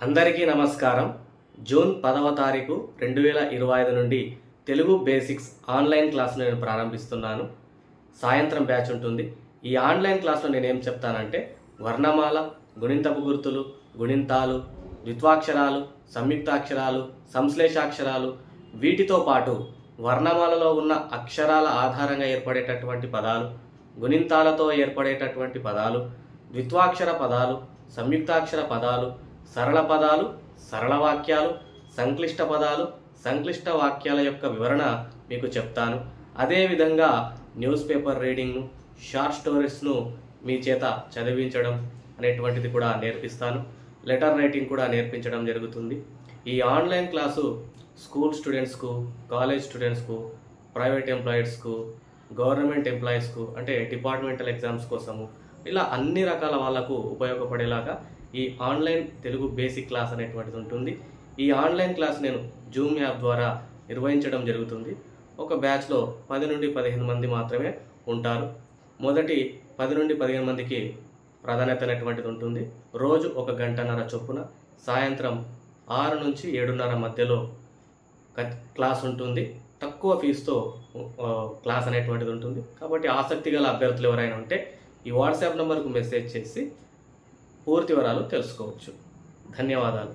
అందరికీ నమస్కారం. జూన్ 10వ తారీఖు 2025 నుండి తెలుగు బేసిక్స్ ఆన్లైన్ క్లాస్ను నేను ప్రారంభిస్తున్నాను. సాయంత్రం బ్యాచ్ ఉంటుంది. ఈ ఆన్లైన్ క్లాస్లో నేను ఏం చెప్తానంటే వర్ణమాల, గుణింతపు గుర్తులు, గుణింతాలు, ద్విత్వాక్షరాలు, సంయుక్తాక్షరాలు, సంశ్లేషాక్షరాలు, వీటితో పాటు వర్ణమాలలో ఉన్న అక్షరాల ఆధారంగా ఏర్పడేటటువంటి పదాలు, గుణింతాలతో ఏర్పడేటటువంటి పదాలు, ద్విత్వాక్షర పదాలు, సంయుక్తాక్షర పదాలు, సరళ పదాలు, సరళ వాక్యాలు, సంక్లిష్ట పదాలు, సంక్లిష్ట వాక్యాల యొక్క వివరణ మీకు చెప్తాను. అదేవిధంగా న్యూస్ పేపర్ రీడింగ్ను, షార్ట్ స్టోరీస్ను మీ చేత చదివించడం అనేటువంటిది కూడా నేర్పిస్తాను. లెటర్ రైటింగ్ కూడా నేర్పించడం జరుగుతుంది. ఈ ఆన్లైన్ క్లాసు స్కూల్ స్టూడెంట్స్కు, కాలేజ్ స్టూడెంట్స్కు, ప్రైవేట్ ఎంప్లాయీస్కు, గవర్నమెంట్ ఎంప్లాయీస్కు, అంటే డిపార్ట్మెంటల్ ఎగ్జామ్స్ కోసము, ఇలా అన్ని రకాల వాళ్ళకు ఉపయోగపడేలాగా ఈ ఆన్లైన్ తెలుగు బేసిక్ క్లాస్ అనేటువంటిది ఉంటుంది. ఈ ఆన్లైన్ క్లాస్ నేను జూమ్ యాప్ ద్వారా నిర్వహించడం జరుగుతుంది. ఒక బ్యాచ్లో 10 నుండి 15 మంది మాత్రమే ఉంటారు. మొదటి 10 నుండి 15 మందికి ప్రాధాన్యత అనేటువంటిది ఉంటుంది. రోజు 1 గంటన్నర చొప్పున సాయంత్రం 6 నుంచి 7:30 మధ్యలో క్లాస్ ఉంటుంది. తక్కువ ఫీజుతో క్లాస్ అనేటువంటిది ఉంటుంది. కాబట్టి ఆసక్తి గల అభ్యర్థులు ఎవరైనా ఉంటే ఈ వాట్సాప్ నెంబర్కు మెసేజ్ చేసి పూర్తి వివరాలు తెలుసుకోవచ్చు. ధన్యవాదాలు.